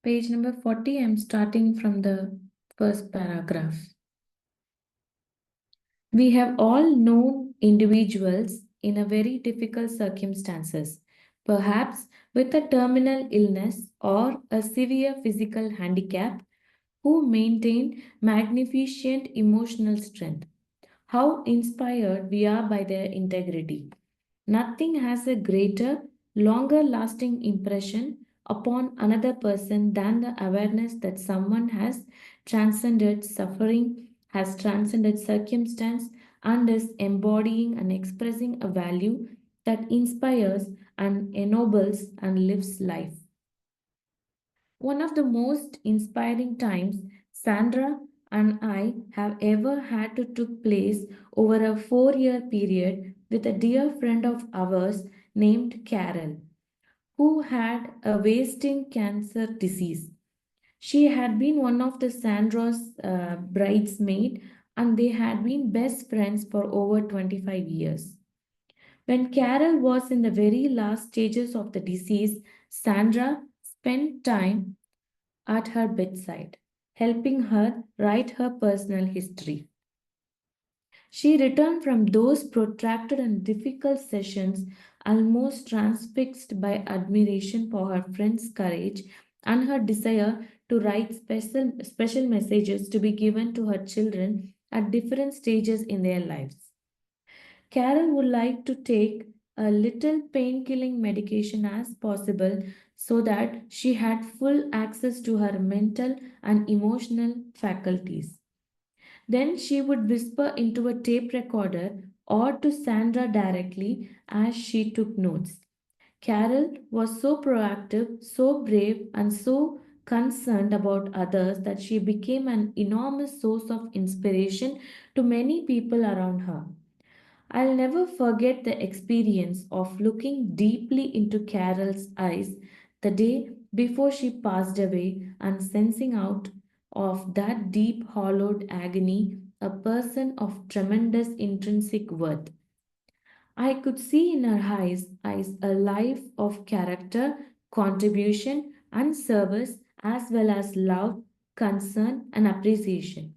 Page number 40, I'm starting from the first paragraph. We have all known individuals in a very difficult circumstances, perhaps with a terminal illness or a severe physical handicap, who maintain magnificent emotional strength. How inspired we are by their integrity. Nothing has a greater, longer lasting impression upon another person than the awareness that someone has transcended suffering, has transcended circumstance, and is embodying and expressing a value that inspires and ennobles and lives life. One of the most inspiring times Sandra and I have ever had to took place over a 4-year period with a dear friend of ours named Carol, who had a wasting cancer disease. She had been one of the Sandra's bridesmaid, and they had been best friends for over 25 years. When Carol was in the very last stages of the disease, Sandra spent time at her bedside, helping her write her personal history. She returned from those protracted and difficult sessions almost transfixed by admiration for her friend's courage and her desire to write special messages to be given to her children at different stages in their lives. Carol would like to take a little pain-killing medication as possible so that she had full access to her mental and emotional faculties. Then she would whisper into a tape recorder or to Sandra directly as she took notes. Carol was so proactive, so brave, and so concerned about others that she became an enormous source of inspiration to many people around her. I'll never forget the experience of looking deeply into Carol's eyes the day before she passed away and sensing out of that deep, hollowed agony a person of tremendous intrinsic worth. I could see in her eyes a life of character, contribution, and service, as well as love, concern, and appreciation.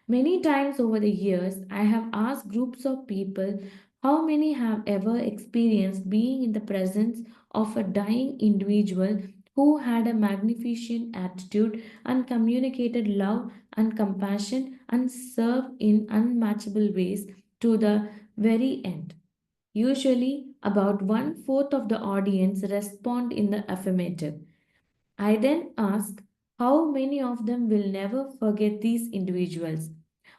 Many times over the years, I have asked groups of people how many have ever experienced being in the presence of a dying individual who had a magnificent attitude and communicated love and compassion and served in unmatchable ways to the very end. Usually, about one-fourth of the audience respond in the affirmative. I then ask how many of them will never forget these individuals.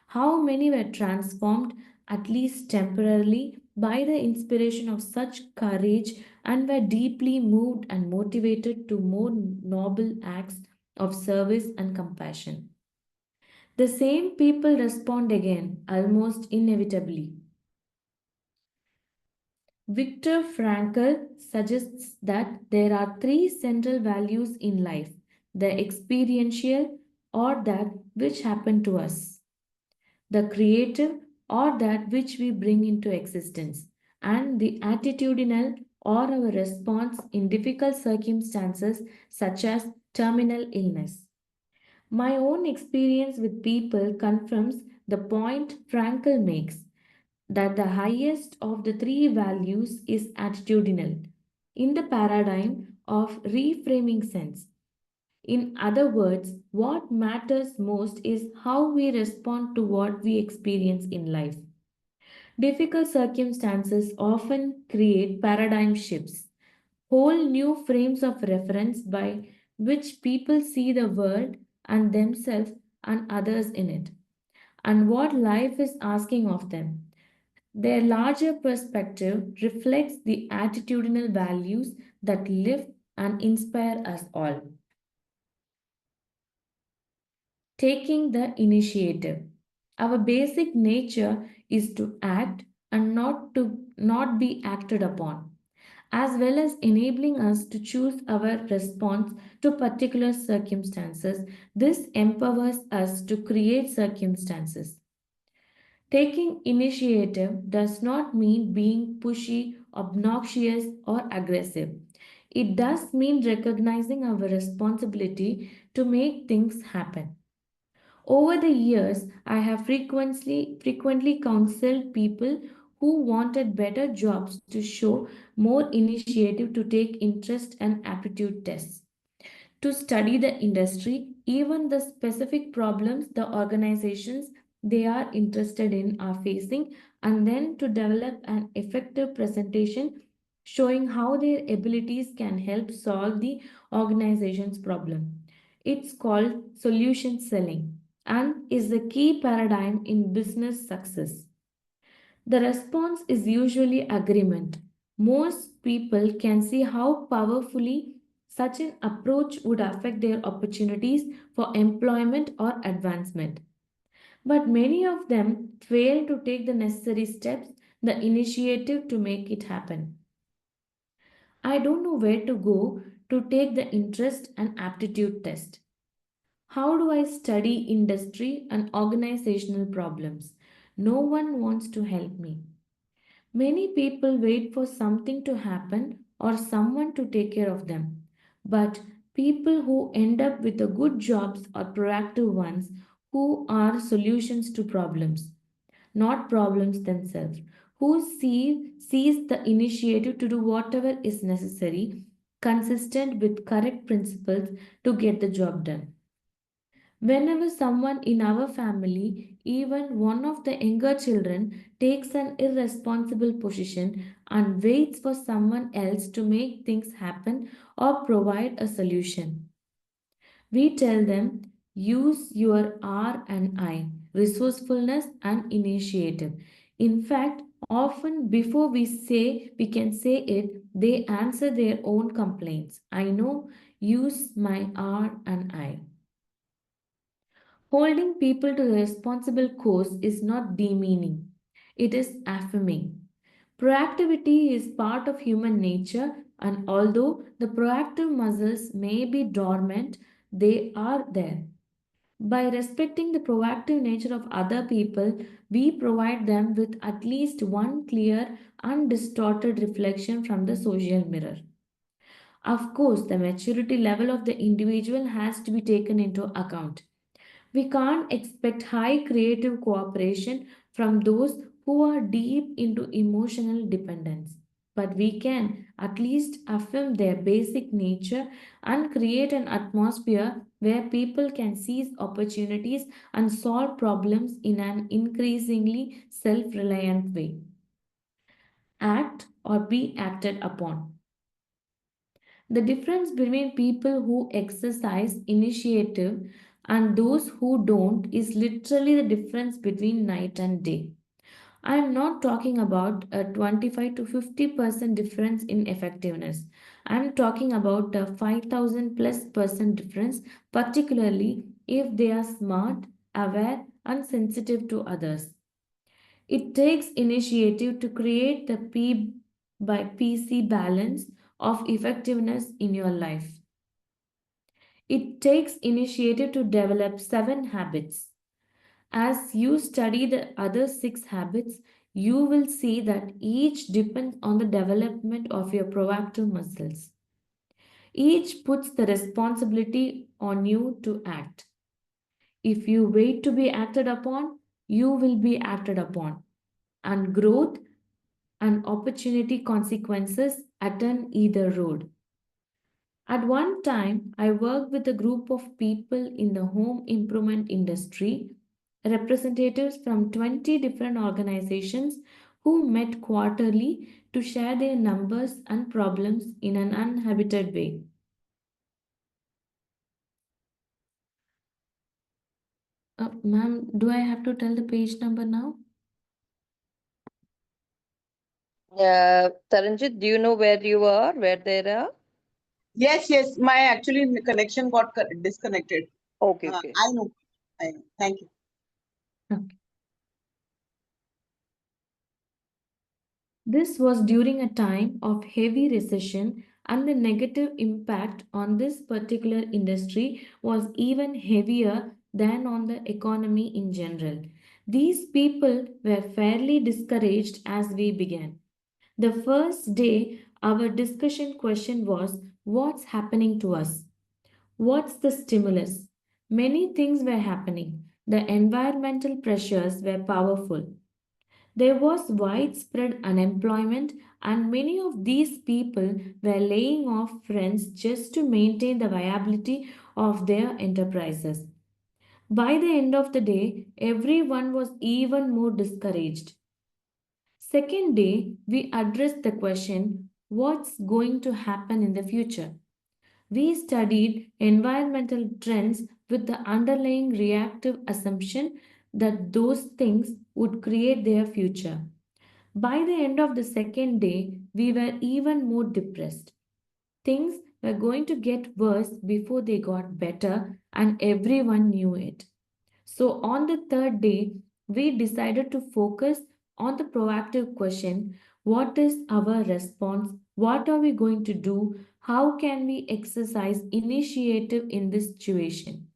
How many were transformed, at least temporarily, by the inspiration of such courage and were deeply moved and motivated to more noble acts of service and compassion. The same people respond again, almost inevitably. Viktor Frankl suggests that there are three central values in life: the experiential, or that which happened to us, the creative, or that which we bring into existence, and the attitudinal, or our response in difficult circumstances such as terminal illness. My own experience with people confirms the point Frankl makes that the highest of the three values is attitudinal in the paradigm of reframing sense. In other words, what matters most is how we respond to what we experience in life. Difficult circumstances often create paradigm shifts, whole new frames of reference by which people see the world and themselves and others in it, and what life is asking of them. Their larger perspective reflects the attitudinal values that live and inspire us all. Taking the initiative. Our basic nature is to act and not be acted upon, as well as enabling us to choose our response to particular circumstances. This empowers us to create circumstances. Taking initiative does not mean being pushy, obnoxious, or aggressive. It does mean recognizing our responsibility to make things happen. Over the years, I have frequently counseled people who wanted better jobs to show more initiative to take interest and aptitude tests, to study the industry, even the specific problems the organizations they are interested in are facing, and then to develop an effective presentation showing how their abilities can help solve the organization's problem. It's called solution selling and is the key paradigm in business success. The response is usually agreement. Most people can see how powerfully such an approach would affect their opportunities for employment or advancement. But many of them fail to take the necessary steps, the initiative to make it happen. I don't know where to go to take the interest and aptitude test. How do I study industry and organizational problems? No one wants to help me. Many people wait for something to happen or someone to take care of them. But people who end up with the good jobs are proactive ones who are solutions to problems, not problems themselves, who sees the initiative to do whatever is necessary, consistent with correct principles to get the job done. Whenever someone in our family, even one of the younger children, takes an irresponsible position and waits for someone else to make things happen or provide a solution, we tell them use your R and I, resourcefulness and initiative. In fact, often before we can say it, they answer their own complaints. I know, use my R and I. Holding people to the responsible course is not demeaning, it is affirming. Proactivity is part of human nature, and although the proactive muscles may be dormant, they are there. By respecting the proactive nature of other people, we provide them with at least one clear, undistorted reflection from the social mirror. Of course, the maturity level of the individual has to be taken into account. We can't expect high creative cooperation from those who are deep into emotional dependence. But we can at least affirm their basic nature and create an atmosphere where people can seize opportunities and solve problems in an increasingly self reliant way. Act or be acted upon. The difference between people who exercise initiative and those who don't is literally the difference between night and day. I am not talking about a 25 to 50% difference in effectiveness. I am talking about a 5,000 plus percent difference, particularly if they are smart, aware, and sensitive to others. It takes initiative to create the P by PC balance of effectiveness in your life. It takes initiative to develop 7 habits. As you study the other 6 habits, you will see that each depends on the development of your proactive muscles. Each puts the responsibility on you to act. If you wait to be acted upon, you will be acted upon. And growth and opportunity consequences attend either road. At one time, I worked with a group of people in the home improvement industry, representatives from 20 different organizations who met quarterly to share their numbers and problems in an uninhabited way. Ma'am, do I have to tell the page number now? Taranjit, do you know where you are, where they are? Yes, yes. My actually connection got disconnected. Okay, okay. I know. I know. Thank you. Okay. This was during a time of heavy recession, and the negative impact on this particular industry was even heavier than on the economy in general. These people were fairly discouraged as we began. The first day Our discussion question was, what's happening to us? What's the stimulus? Many things were happening. The environmental pressures were powerful. There was widespread unemployment, and many of these people were laying off friends just to maintain the viability of their enterprises. By the end of the day, everyone was even more discouraged. Second day, we addressed the question, what's going to happen in the future? We studied environmental trends with the underlying reactive assumption that those things would create their future. By the end of the second day, we were even more depressed. Things were going to get worse before they got better, and everyone knew it. So, on the third day, we decided to focus on the proactive question, what is our response? What are we going to do? How can we exercise initiative in this situation?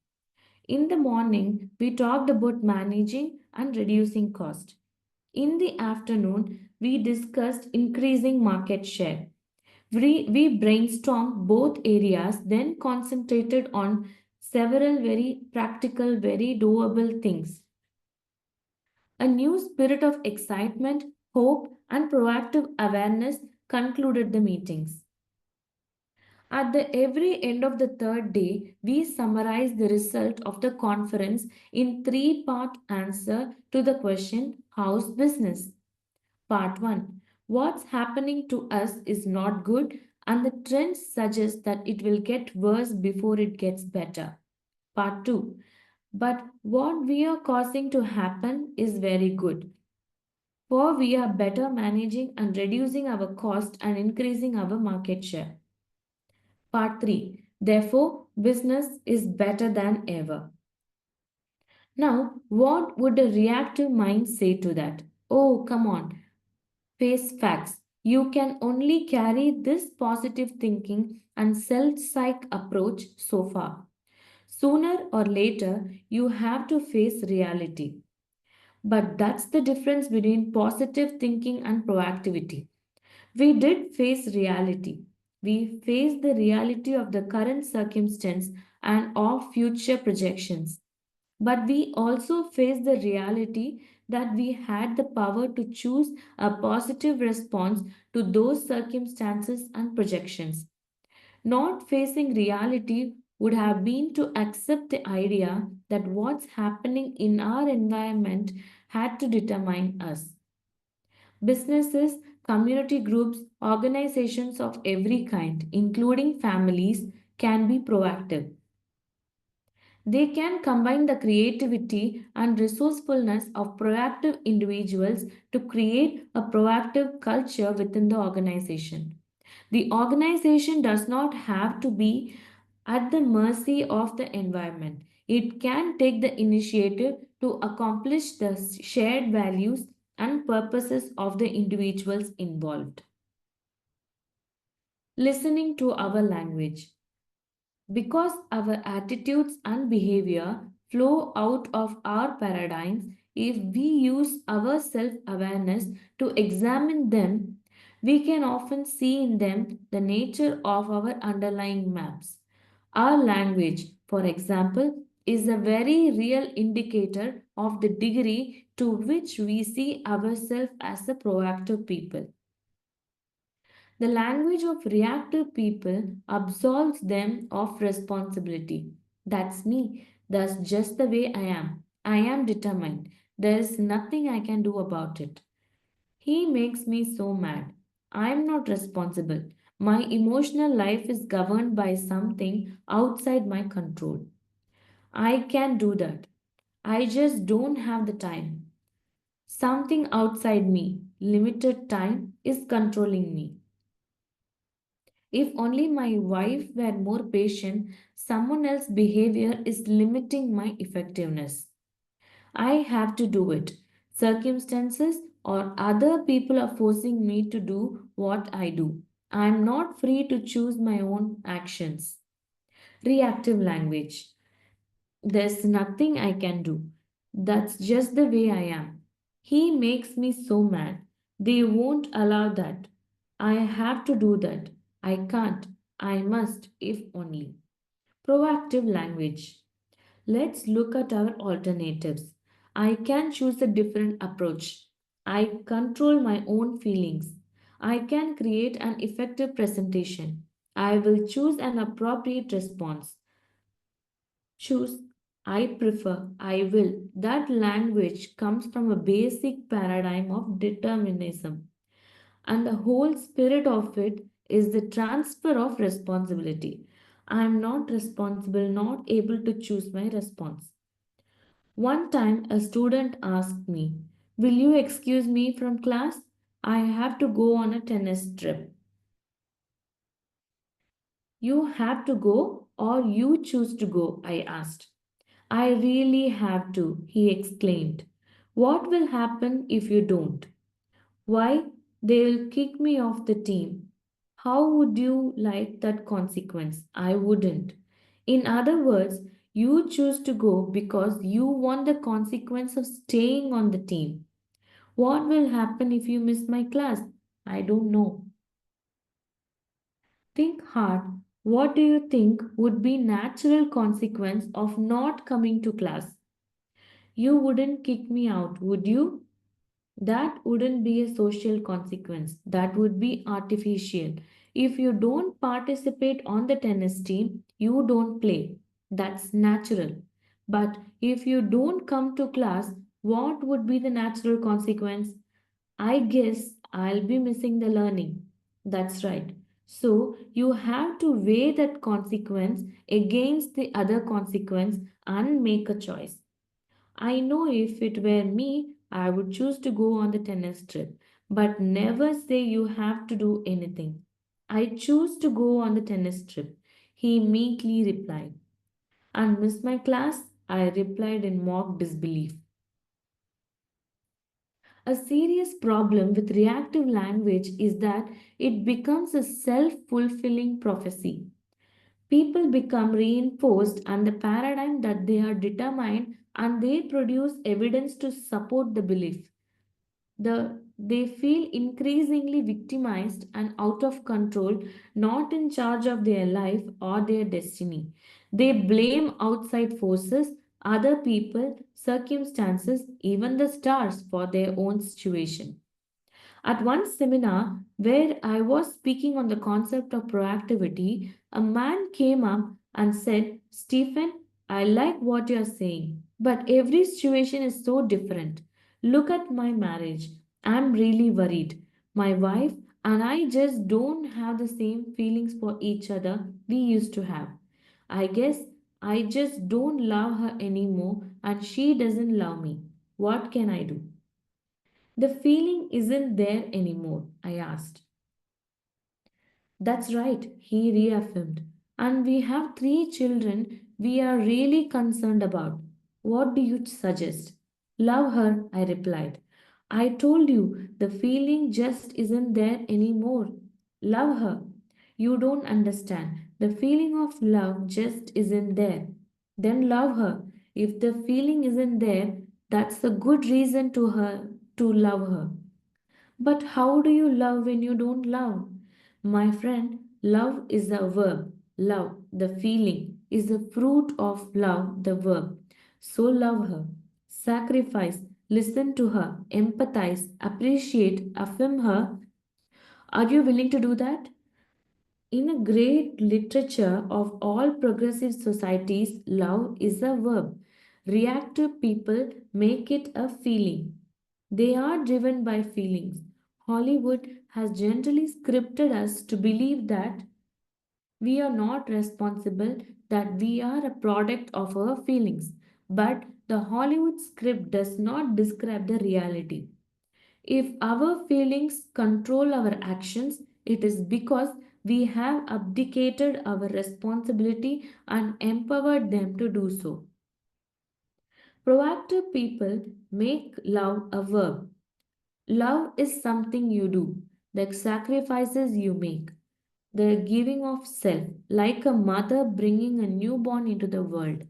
In the morning, we talked about managing and reducing cost. In the afternoon, we discussed increasing market share. We brainstormed both areas, then concentrated on several very practical, very doable things. A new spirit of excitement, hope, and proactive awareness concluded the meetings. At the every end of the third day, we summarized the result of the conference in three-part answer to the question, how's business? Part 1. What's happening to us is not good, and the trends suggest that it will get worse before it gets better. Part 2. But what we are causing to happen is very good, for we are better managing and reducing our cost and increasing our market share. Part 3. Therefore, business is better than ever. Now, what would a reactive mind say to that? Oh, come on, face facts. You can only carry this positive thinking and self psych approach so far. Sooner or later, you have to face reality. But that's the difference between positive thinking and proactivity. We did face reality. We faced the reality of the current circumstance and of future projections. But we also faced the reality that we had the power to choose a positive response to those circumstances and projections. Not facing reality would have been to accept the idea that what's happening in our environment had to determine us. Businesses, community groups, organizations of every kind, including families, can be proactive. They can combine the creativity and resourcefulness of proactive individuals to create a proactive culture within the organization. The organization does not have to be at the mercy of the environment. It can take the initiative to accomplish the shared values and purposes of the individuals involved. Listening to our language. Because our attitudes and behavior flow out of our paradigms, if we use our self awareness to examine them, we can often see in them the nature of our underlying maps. Our language, for example, is a very real indicator of the degree to which we see ourselves as a proactive people. The language of reactive people absolves them of responsibility. That's me. That's just the way I am. I am determined. There is nothing I can do about it. He makes me so mad. I am not responsible. My emotional life is governed by something outside my control. I can do that. I just don't have the time. Something outside me, limited time, is controlling me. If only my wife were more patient, someone else's behavior is limiting my effectiveness. I have to do it. Circumstances or other people are forcing me to do what I do. I am not free to choose my own actions. Reactive language. There's nothing I can do. That's just the way I am. He makes me so mad. They won't allow that. I have to do that. I can't. I must, if only. Proactive language. Let's look at our alternatives. I can choose a different approach. I control my own feelings. I can create an effective presentation. I will choose an appropriate response. Choose I prefer, I will. That language comes from a basic paradigm of determinism, and the whole spirit of it is the transfer of responsibility. I am not responsible, not able to choose my response. One time, a student asked me, "Will you excuse me from class? I have to go on a tennis trip." "You have to go or you choose to go?" I asked. "I really have to," he exclaimed. "What will happen if you don't?" "Why, they'll kick me off the team." "How would you like that consequence?" "I wouldn't." In other words, you choose to go because you want the consequence of staying on the team. "What will happen if you miss my class?" "I don't know." Think hard. What do you think would be natural consequence of not coming to class? You wouldn't kick me out, would you? That wouldn't be a social consequence. That would be artificial. If you don't participate on the tennis team, you don't play. That's natural. But if you don't come to class, what would be the natural consequence? "I guess I'll be missing the learning." That's right. So you have to weigh that consequence against the other consequence and make a choice. I know if it were me, I would choose to go on the tennis trip, but never say you have to do anything. "I choose to go on the tennis trip," he meekly replied. "And miss my class?" I replied in mock disbelief. A serious problem with reactive language is that it becomes a self fulfilling prophecy. People become reinforced and the paradigm that they are determined, and they produce evidence to support the belief. They feel increasingly victimized and out of control, not in charge of their life or their destiny. They blame outside forces, other people, circumstances, even the stars for their own situation. At one seminar where I was speaking on the concept of proactivity, a man came up and said, "Stephen, I like what you're saying, but every situation is so different. Look at my marriage. I'm really worried. My wife and I just don't have the same feelings for each other we used to have. I guess I just don't love her anymore and she doesn't love me. What can I do?" "The feeling isn't there anymore?" I asked. "That's right," he reaffirmed. "And we have 3 children we are really concerned about. What do you suggest?" "Love her," I replied. "I told you the feeling just isn't there anymore. Love her." "You don't understand. The feeling of love just isn't there." "Then love her. If the feeling isn't there, that's a good reason to love her." "But how do you love when you don't love?" "My friend, love is a verb. Love, the feeling, is the fruit of love, the verb. So love her. Sacrifice, listen to her, empathize, appreciate, affirm her. Are you willing to do that?" In a great literature of all progressive societies, love is a verb. Reactive people make it a feeling. They are driven by feelings. Hollywood has generally scripted us to believe that we are not responsible, that we are a product of our feelings. But the Hollywood script does not describe the reality. If our feelings control our actions, it is because we have abdicated our responsibility and empowered them to do so. Proactive people make love a verb. Love is something you do, the sacrifices you make, the giving of self, like a mother bringing a newborn into the world.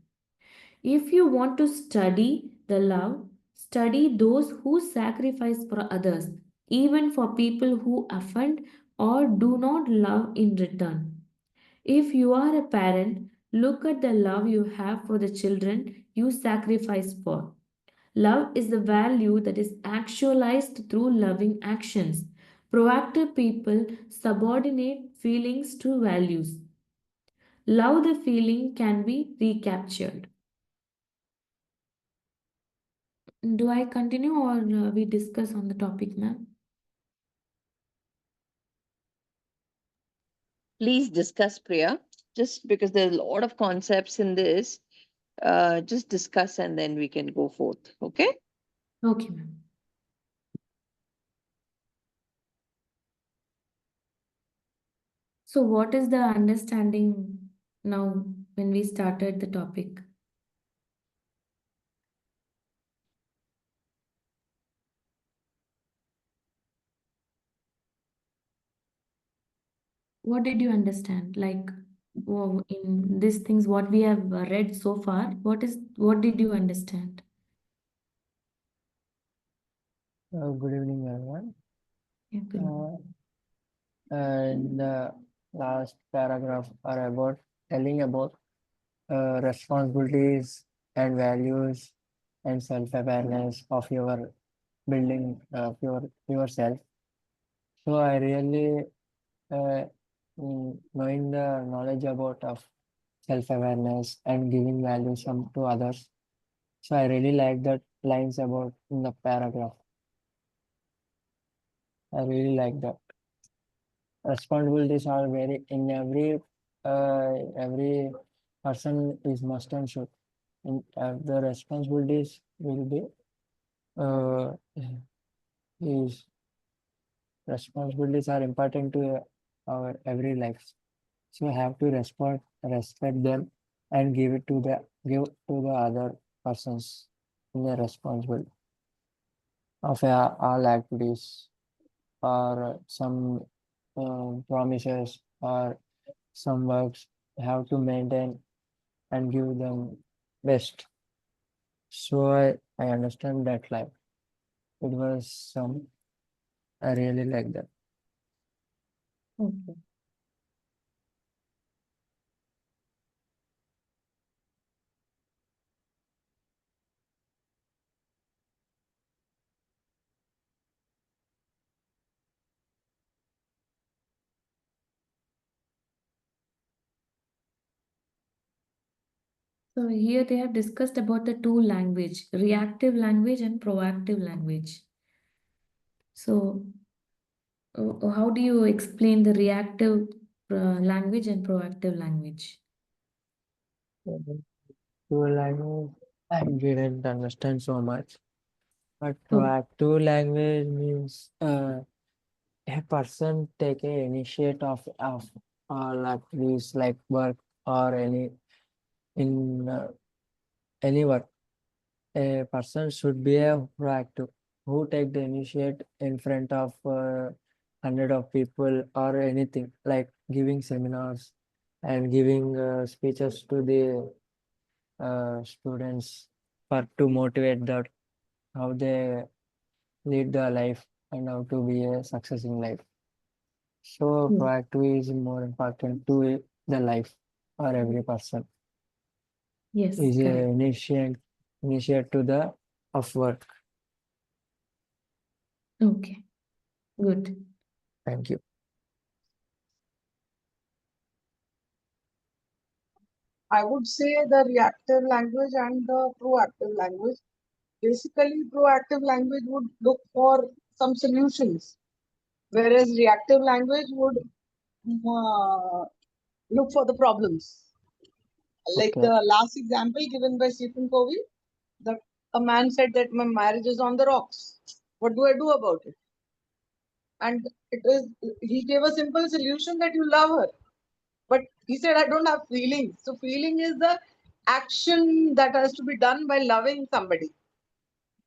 If you want to study the love, study those who sacrifice for others, even for people who offend, or do not love in return. If you are a parent, look at the love you have for the children you sacrifice for. Love is the value that is actualized through loving actions. Proactive people subordinate feelings to values. Love the feeling can be recaptured. Do I continue or we discuss on the topic, ma'am? Please discuss, Priya. Just because there's a lot of concepts in this, just discuss and then we can go forth. Okay? Okay, ma'am. So, what is the understanding now when we started the topic? What did you understand? Like, in these things, what we have read so far, what did you understand? Good evening, everyone. Yeah, good. And the last paragraph are about telling about responsibilities and values and self-awareness of your building of yourself. So I really knowing the knowledge about of self-awareness and giving value some to others. So I really like that lines about in the paragraph. I really like that. Responsibilities are very in every person is must and should. The responsibilities will be uh, is responsibilities are important to our every life. So you have to respect them and give to the other persons in the responsible of all activities or some promises or some works have to maintain and give them best. So I understand that like it was some I really like that. Okay. So here they have discussed about the two language, reactive language and proactive language. So how do you explain the reactive language and proactive language? Proactive language I didn't understand so much, but Oh, proactive language means a person take a initiate of like this like work or in any work. A person should be a proactive who take the initiate in front of hundred of people or anything like giving seminars and giving speeches to the students for to motivate that how they lead their life and how to be a success in life. So yes. proactive is more important to the life or every person Yes, is a correct. initiate to the of work. Okay, good. Thank you. I would say the reactive language and the proactive language. Basically, proactive language would look for some solutions, whereas reactive language would look for the problems. Like Okay. the last example given by Stephen Covey, that a man said that my marriage is on the rocks. What do I do about it? And it is he gave a simple solution that you love her. But he said I don't have feelings. So feeling is the action that has to be done by loving somebody.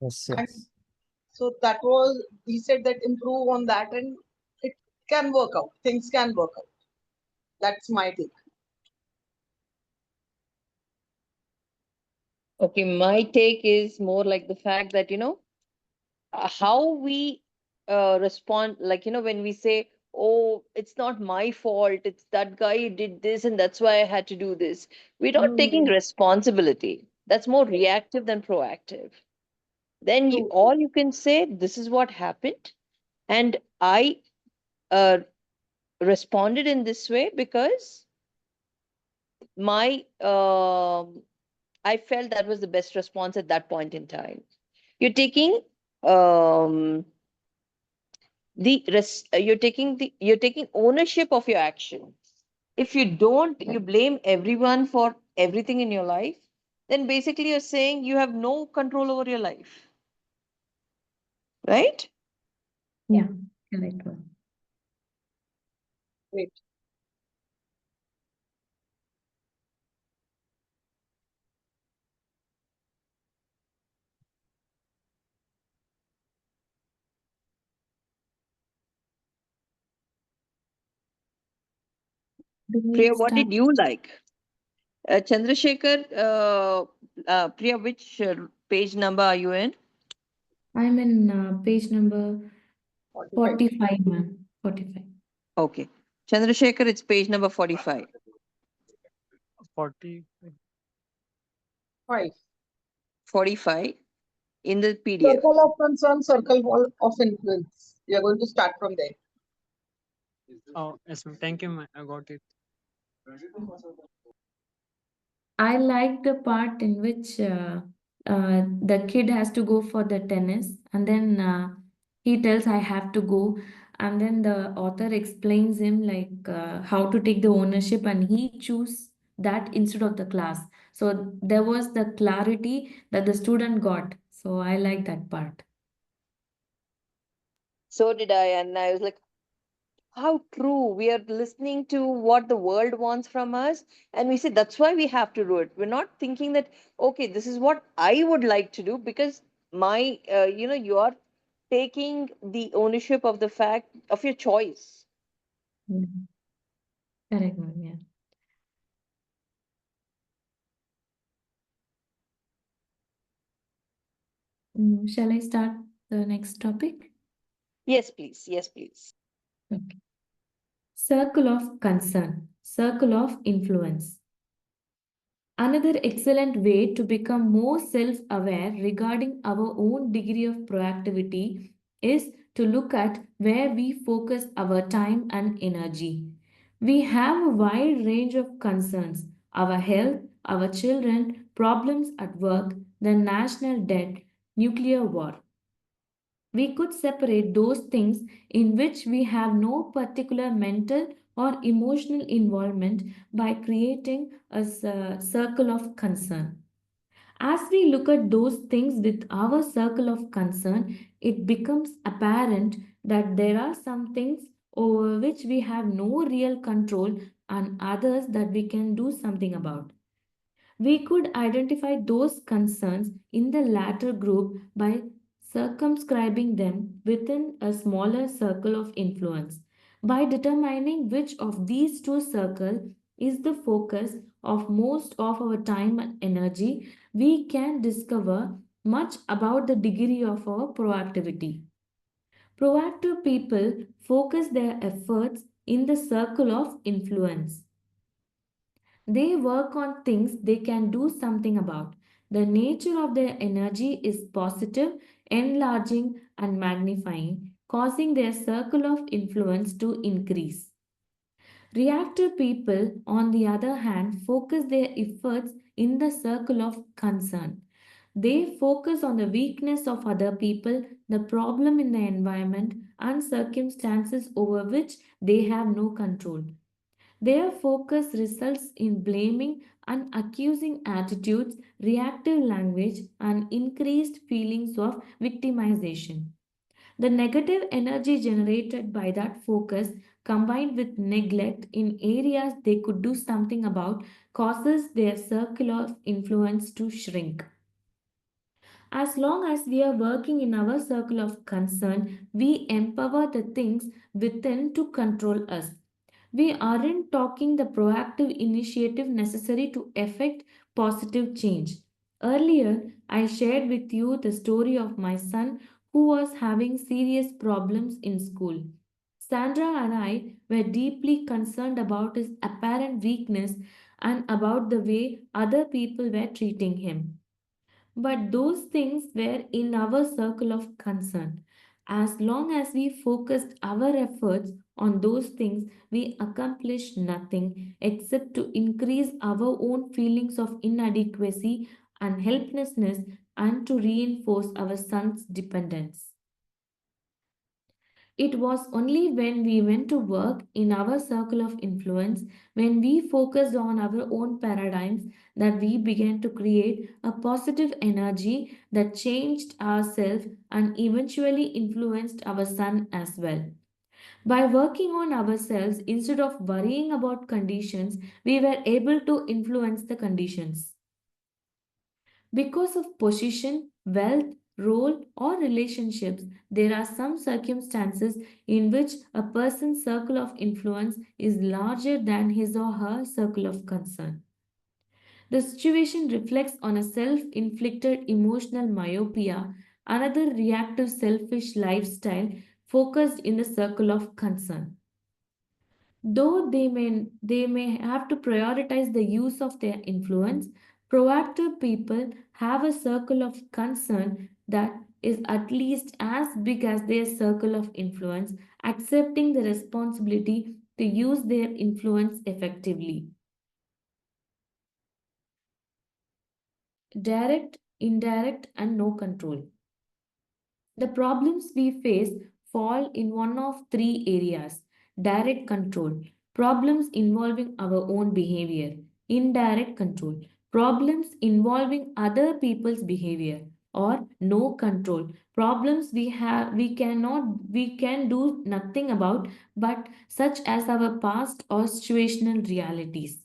Yes, And yes. so that was he said that improve on that and it can work out. Things can work out. That's my take. Okay, my take is more like the fact that, how we respond, like, when we say oh, it's not my fault. It's that guy did this, and that's why I had to do this. We're not taking Mm, responsibility. That's more reactive than proactive. Then true. all you can say, this is what happened. And I uh, responded in this way because my I felt that was the best response at that point in time. You're taking um, you're taking ownership of your action. If you don't, you blame everyone for everything in your life, then basically you're saying you have no control over your life, right? Yeah, correct one. Great. Do we Priya, what start? did you like? Chandrasekhar, Priya, which page number are you in? I'm in page number 45. 45, ma'am. 45. Okay. Chandrasekhar, it's page number 45. 40. 5. 45 in the PDF. Circle of concern, of influence. We are going to start from there. Oh, yes, ma'am. Thank you, ma'am. I got it. I like the part in which the kid has to go for the tennis, and then he tells I have to go, and then the author explains him like how to take the ownership, and he choose that instead of the class. So there was the clarity that the student got. So I like that part. So did I. And I was like, how true. We are listening to what the world wants from us. And we say, that's why we have to do it. We're not thinking that, okay, this is what I would like to do because you are taking the ownership of the fact of your choice. Mhm. Correct, ma'am. Yeah. Shall I start the next topic? Yes, please. Yes, please. Okay. Circle of concern, circle of influence. Another excellent way to become more self aware regarding our own degree of proactivity is to look at where we focus our time and energy. We have a wide range of concerns: our health, our children, problems at work, the national debt, nuclear war. We could separate those things in which we have no particular mental or emotional involvement by creating a circle of concern. As we look at those things with our circle of concern, it becomes apparent that there are some things over which we have no real control and others that we can do something about. We could identify those concerns in the latter group by circumscribing them within a smaller circle of influence. By determining which of these two circles is the focus of most of our time and energy, we can discover much about the degree of our proactivity. Proactive people focus their efforts in the circle of influence. They work on things they can do something about. The nature of their energy is positive, enlarging, and magnifying, causing their circle of influence to increase. Reactive people, on the other hand, focus their efforts in the circle of concern. They focus on the weakness of other people, the problem in the environment, and circumstances over which they have no control. Their focus results in blaming and accusing attitudes, reactive language, and increased feelings of victimization. The negative energy generated by that focus, combined with neglect in areas they could do something about, causes their circle of influence to shrink. As long as we are working in our circle of concern, we empower the things within to control us. We aren't talking the proactive initiative necessary to effect positive change. Earlier, I shared with you the story of my son who was having serious problems in school. Sandra and I were deeply concerned about his apparent weakness and about the way other people were treating him. But those things were in our circle of concern. As long as we focused our efforts on those things, we accomplished nothing except to increase our own feelings of inadequacy and helplessness and to reinforce our son's dependence. It was only when we went to work in our circle of influence, when we focused on our own paradigms, that we began to create a positive energy that changed ourselves and eventually influenced our son as well. By working on ourselves instead of worrying about conditions, we were able to influence the conditions. Because of position, wealth, role, or relationships, there are some circumstances in which a person's circle of influence is larger than his or her circle of concern. The situation reflects on a self inflicted emotional myopia, another reactive selfish lifestyle focused in the circle of concern. Though they may have to prioritize the use of their influence, proactive people have a circle of concern that is at least as big as their circle of influence, accepting the responsibility to use their influence effectively. Direct, indirect, and no control. The problems we face fall in one of three areas: direct control, problems involving our own behavior; indirect control, problems involving other people's behavior; or no control, problems we can do nothing about, but such as our past or situational realities.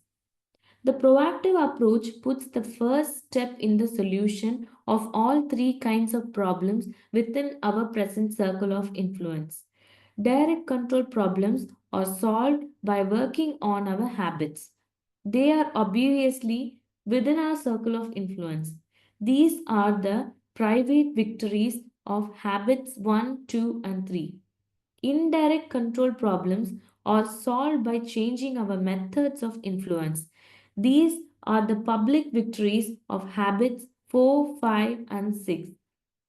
The proactive approach puts the first step in the solution of all three kinds of problems within our present circle of influence. Direct control problems are solved by working on our habits. They are obviously within our circle of influence. These are the private victories of habits 1, 2, and 3. Indirect control problems are solved by changing our methods of influence. These are the public victories of habits 4, 5, and 6.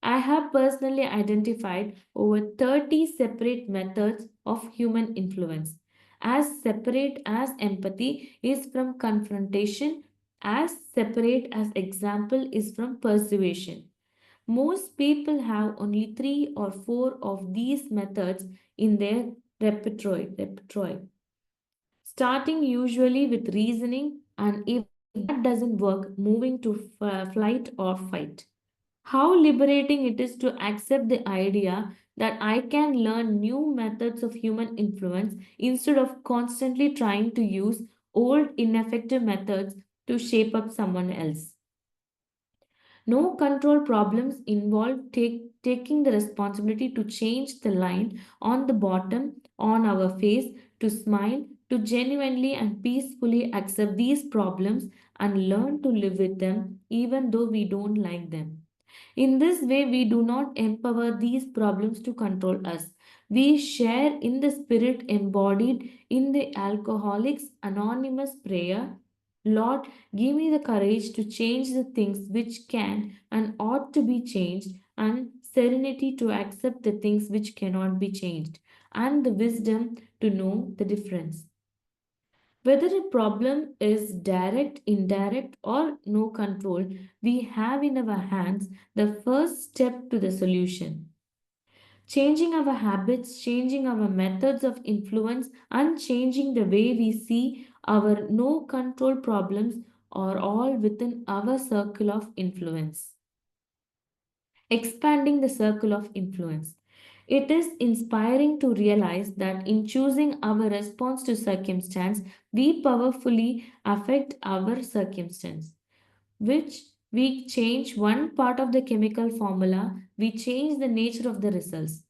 I have personally identified over 30 separate methods of human influence. As separate as empathy is from confrontation, as separate as example is from persuasion. Most people have only three or four of these methods in their repertoire, starting usually with reasoning, and if that doesn't work, moving to flight or fight. How liberating it is to accept the idea that I can learn new methods of human influence instead of constantly trying to use old ineffective methods to shape up someone else. No control problems involve taking the responsibility to change the line on the bottom on our face, to smile, to genuinely and peacefully accept these problems and learn to live with them even though we don't like them. In this way, we do not empower these problems to control us. We share in the spirit embodied in the Alcoholics Anonymous prayer: Lord, give me the courage to change the things which can and ought to be changed, and serenity to accept the things which cannot be changed, and the wisdom to know the difference. Whether a problem is direct, indirect, or no control, we have in our hands the first step to the solution. Changing our habits, changing our methods of influence, and changing the way we see our no control problems are all within our circle of influence. Expanding the circle of influence. It is inspiring to realize that in choosing our response to circumstance, we powerfully affect our circumstance, which we change one part of the chemical formula, we change the nature of the results.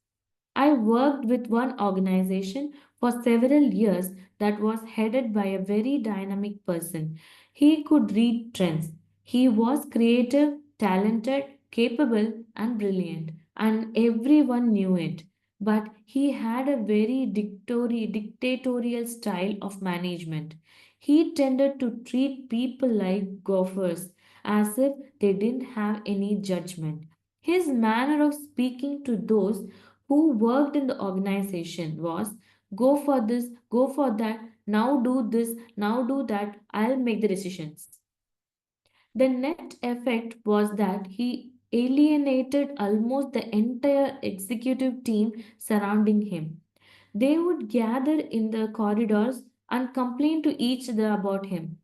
I worked with one organization for several years that was headed by a very dynamic person. He could read trends. He was creative, talented, capable, and brilliant, and everyone knew it. but he had a very dictatorial style of management. He tended to treat people like gophers, as if they didn't have any judgment. His manner of speaking to those who worked in the organization was, go for this, go for that, now do this, now do that, I'll make the decisions. The net effect was that he alienated almost the entire executive team surrounding him. They would gather in the corridors and complain to each other about him.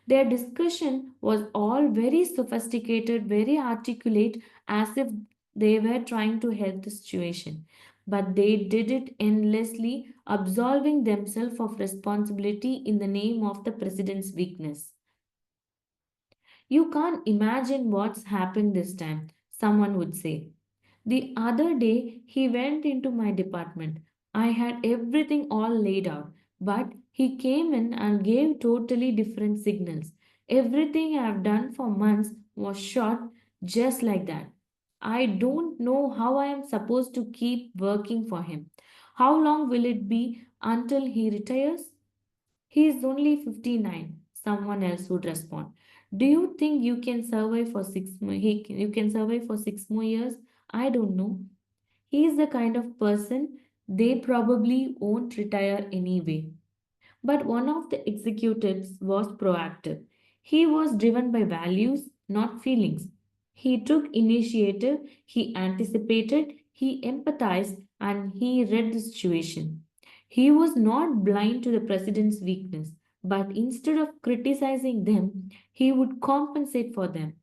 Their discussion was all very sophisticated, very articulate, as if they were trying to help the situation. But they did it endlessly, absolving themselves of responsibility in the name of the president's weakness. You can't imagine what's happened this time, someone would say. The other day, he went into my department. I had everything all laid out, but he came in and gave totally different signals. Everything I've done for months was shot just like that. I don't know how I am supposed to keep working for him. How long will it be until he retires? He is only 59, someone else would respond. Do you think you can survive for you can survive for 6 more years? I don't know. He is the kind of person they probably won't retire anyway. But one of the executives was proactive. He was driven by values, not feelings. He took initiative, he anticipated, he empathized, and he read the situation. He was not blind to the president's weakness, but instead of criticizing them, he would compensate for them.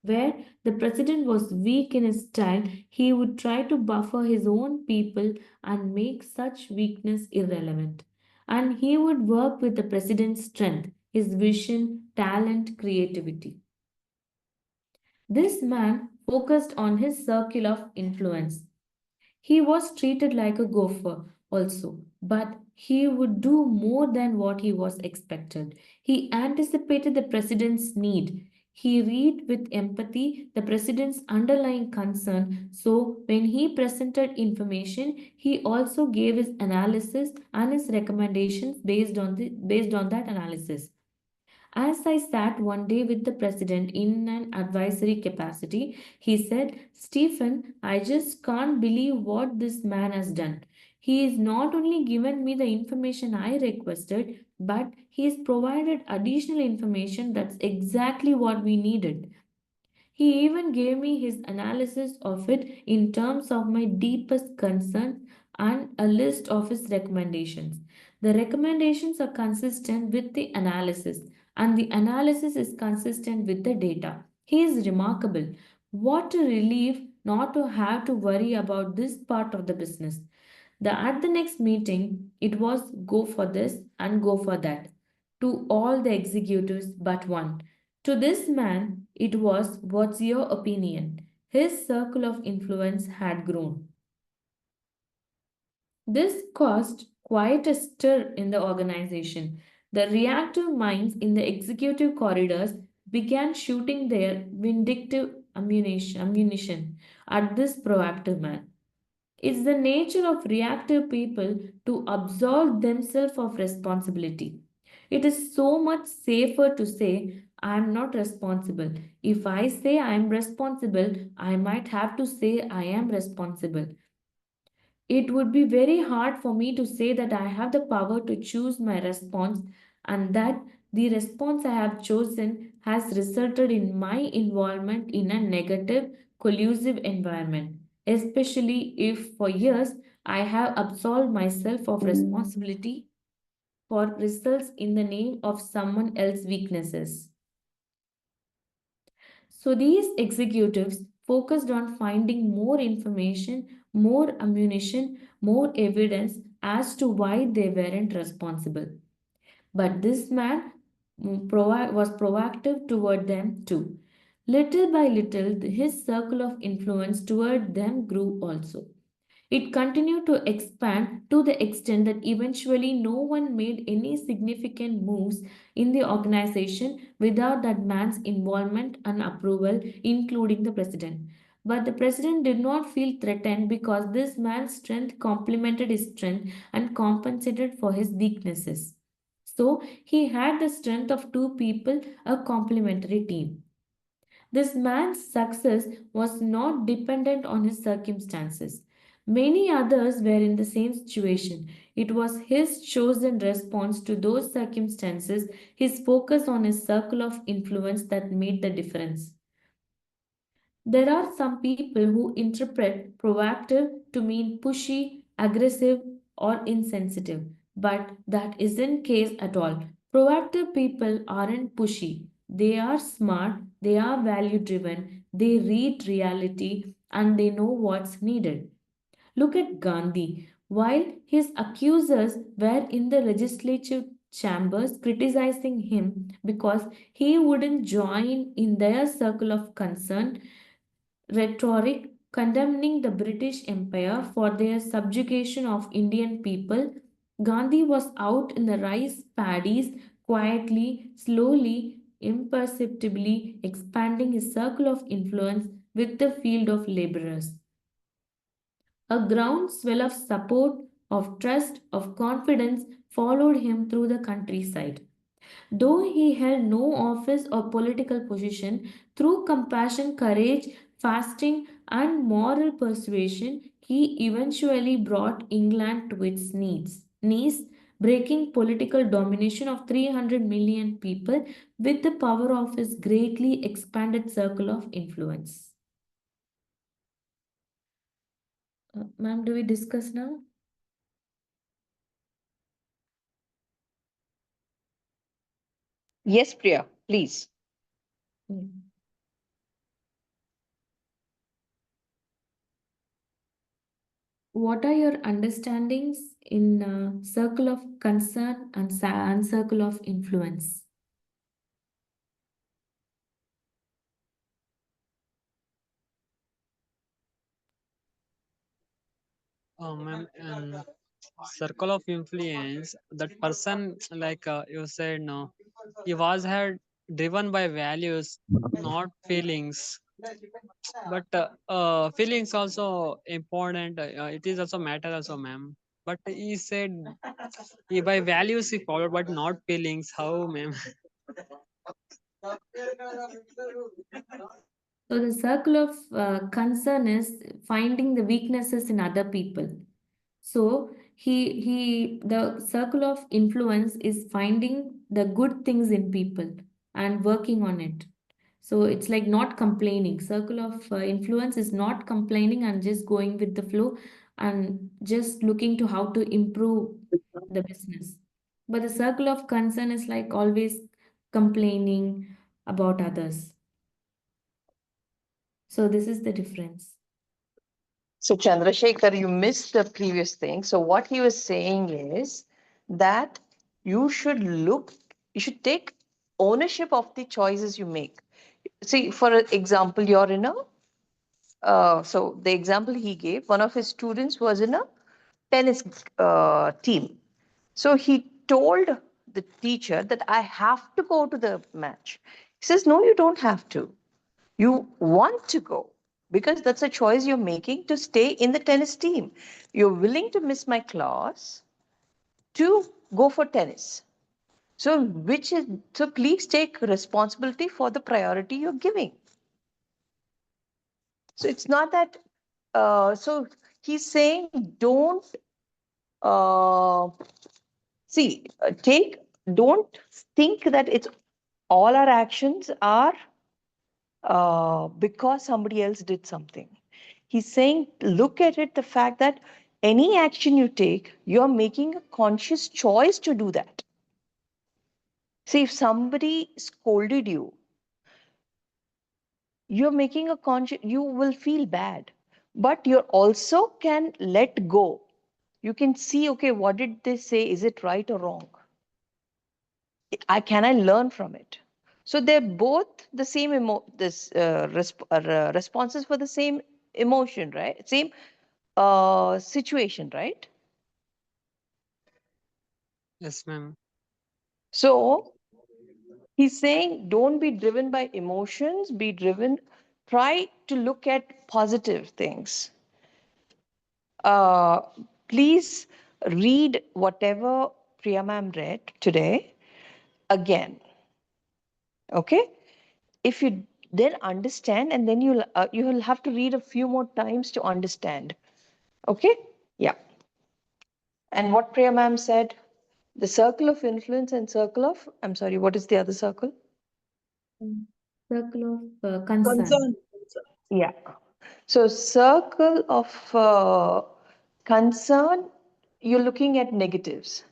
Where the president was weak in his style, he would try to buffer his own people and make such weakness irrelevant. And he would work with the president's strength, his vision, talent, creativity. This man focused on his circle of influence. He was treated like a gopher also, but he would do more than what he was expected. He anticipated the president's need. He read with empathy the president's underlying concern. So when he presented information, he also gave his analysis and his recommendations based on that analysis. As I sat one day with the president in an advisory capacity, he said, Stephen, I just can't believe what this man has done. He has not only given me the information I requested, but he has provided additional information that's exactly what we needed. He even gave me his analysis of it in terms of my deepest concerns and a list of his recommendations. The recommendations are consistent with the analysis, and the analysis is consistent with the data. He is remarkable. What a relief not to have to worry about this part of the business. At the next meeting, it was go for this and go for that to all the executives but one. To this man, it was what's your opinion? His circle of influence had grown. This caused quite a stir in the organization. The reactive minds in the executive corridors began shooting their vindictive ammunition at this proactive man. It's the nature of reactive people to absolve themselves of responsibility. It is so much safer to say, I am not responsible. If I say I am responsible, I might have to say I am responsible. It would be very hard for me to say that I have the power to choose my response and that the response I have chosen has resulted in my involvement in a negative, collusive environment, especially if for years I have absolved myself of responsibility for results in the name of someone else's weaknesses. So these executives focused on finding more information, more ammunition, more evidence as to why they weren't responsible. But this man was proactive toward them too. Little by little, his circle of influence toward them grew also. It continued to expand to the extent that eventually no one made any significant moves in the organization without that man's involvement and approval, including the president. But the president did not feel threatened because this man's strength complemented his strength and compensated for his weaknesses. So he had the strength of two people, a complementary team. This man's success was not dependent on his circumstances. Many others were in the same situation. It was his chosen response to those circumstances, his focus on his circle of influence that made the difference. There are some people who interpret proactive to mean pushy, aggressive, or insensitive, but that isn't case at all. Proactive people aren't pushy. They are smart, they are value driven, they read reality, and they know what's needed. Look at Gandhi. While his accusers were in the legislative chambers criticizing him because he wouldn't join in their circle of concern, rhetoric condemning the British Empire for their subjugation of Indian people, Gandhi was out in the rice paddies, quietly, slowly, imperceptibly expanding his circle of influence with the field of laborers. A groundswell of support, of trust, of confidence followed him through the countryside. Though he held no office or political position, through compassion, courage, fasting, and moral persuasion, he eventually brought England to its knees, breaking political domination of 300 million people with the power of his greatly expanded circle of influence. Ma'am, do we discuss now? Yes, Priya, please. Mm. What are your understandings in circle of concern and circle of influence? Ma'am, circle of influence, that person, like you said, no, he was had driven by values, not feelings. But feelings also important. It is also matter also, ma'am. But he said he by values he followed, but not feelings. How, ma'am? So the circle of concern is finding the weaknesses in other people. So the circle of influence is finding the good things in people and working on it. So it's like not complaining. Circle of influence is not complaining and just going with the flow and just looking to how to improve the business. But the circle of concern is like always complaining about others. So this is the difference. So, Chandrasekhar, you missed the previous thing. So, what he was saying is that you should you should take ownership of the choices you make. See, for example, you're in a, so the example he gave, one of his students was in a tennis team. So he told the teacher that I have to go to the match. He says, no, you don't have to. You want to go because that's a choice you're making to stay in the tennis team. You're willing to miss my class to go for tennis. So, so please take responsibility for the priority you're giving. So it's not that. So he's saying, don't uh, don't think that it's all our actions are because somebody else did something. He's saying, look at it the fact that any action you take, you're making a conscious choice to do that. See, if somebody scolded you, you're making a conscious, you will feel bad, but you also can let go. You can see, okay, what did they say? Is it right or wrong? Can I learn from it? So they're both the same responses for the same emotion, right? Same situation, right? Yes, ma'am. So he's saying, don't be driven by emotions, be driven try to look at positive things. Uh, Please read whatever Priya ma'am read today again. Okay? If you then understand, and then you will have to read a few more times to understand. Okay? Yeah. And what Priya ma'am said, the circle of influence and circle of, I'm sorry, what is the other circle? Circle of concern. Concern. Yeah. So, circle of concern, you're looking at negatives.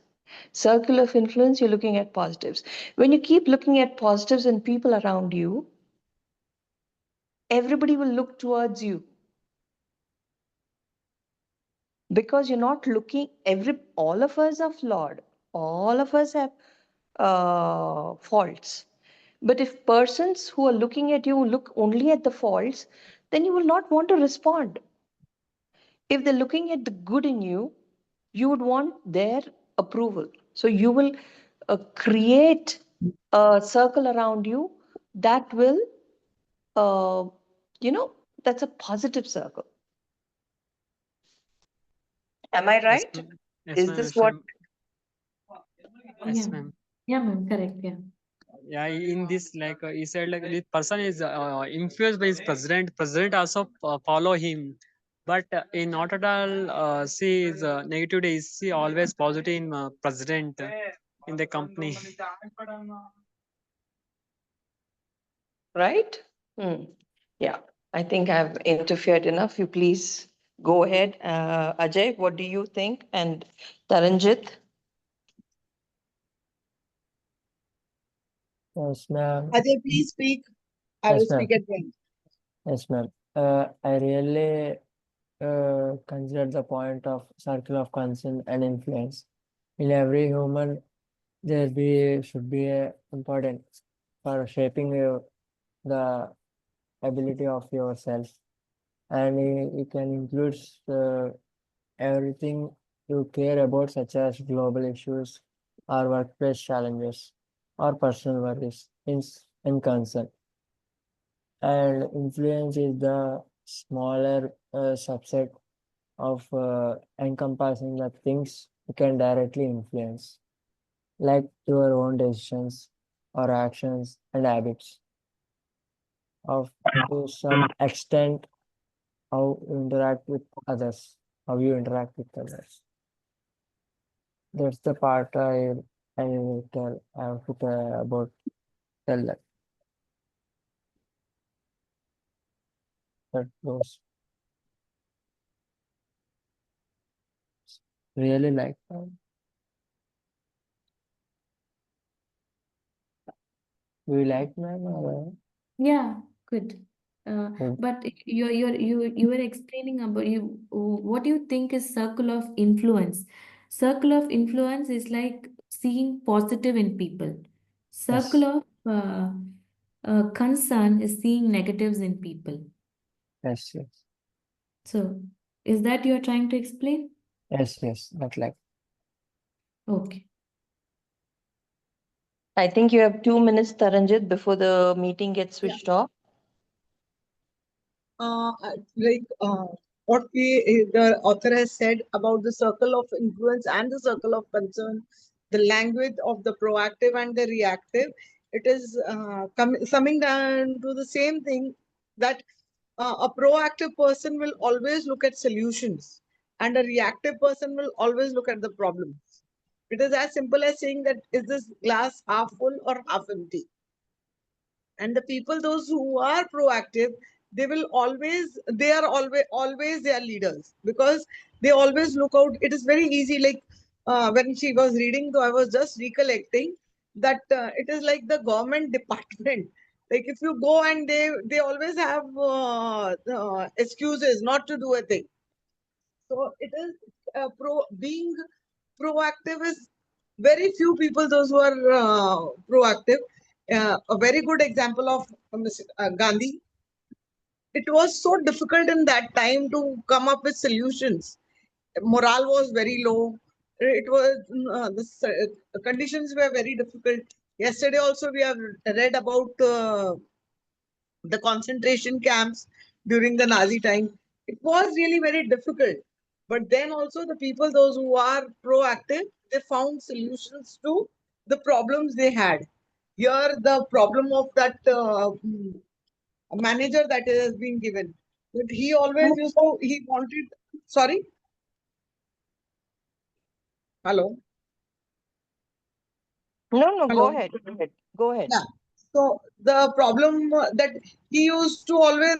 Circle of influence, you're looking at positives. When you keep looking at positives and people around you, everybody will look towards you because you're not looking. All of us are flawed. All of us have faults. But if persons who are looking at you look only at the faults, then you will not want to respond. If they're looking at the good in you, you would want their approval. So you will create a circle around you that will, uh, that's a positive circle. Am I Yes, right? ma'am. Yes, Is ma'am. this Yes, what? ma'am. Yeah. Yes, ma'am. Yeah, ma'am. Correct. Yeah. Yeah, in this, like he said, like this person is influenced by his president. President also follow him, but in not at all see is negative days. See always positive in president in the company. Right? Hmm. Yeah, I think I've interfered enough. You please go ahead. Ajay, what do you think? And Taranjit? Yes, ma'am. Ajay, please speak. I will Yes, ma'am. speak at the end. Yes, ma'am. I really consider the point of circle of concern and influence. In every human, should be a important for shaping the ability of yourself, and it can include everything you care about, such as global issues or workplace challenges or personal worries in concern. And influence is the smaller subset of encompassing the things you can directly influence, like your own decisions or actions and habits, of to some extent how you interact with others, how you interact with others. That's the part I have to tell about tell that those really like do you like man or Yeah, good. good? But you were explaining about what you think is circle of influence. Circle of influence is like seeing positive in people. Circle Yes, of concern is seeing negatives in people. yes, yes, So, is that you're trying to explain? yes, but like Okay. I think you have 2 minutes, Taranjit, before the meeting gets Yeah. switched off. Like what the author has said about the circle of influence and the circle of concern, the language of the proactive and the reactive, it is summing down to the same thing that a proactive person will always look at solutions and a reactive person will always look at the problem. It is as simple as saying that is this glass half full or half empty? And the people those who are proactive, they are always their leaders because they always look out. It is very easy, like when she was reading, though I was just recollecting that it is like the government department. Like if you go and they always have excuses not to do a thing. So it is being proactive is very few people those who are proactive. A very good example of Mr. Gandhi. It was so difficult in that time to come up with solutions. Morale was very low. It was the conditions were very difficult. Yesterday also we have read about the concentration camps during the Nazi time. It was really very difficult. But then also the people, those who are proactive, they found solutions to the problems they had. Here, the problem of that manager that has been given, that he always used to, he wanted, sorry, hello, No, no, go hello. ahead. Go ahead. Go ahead. Yeah. So the problem that he used to always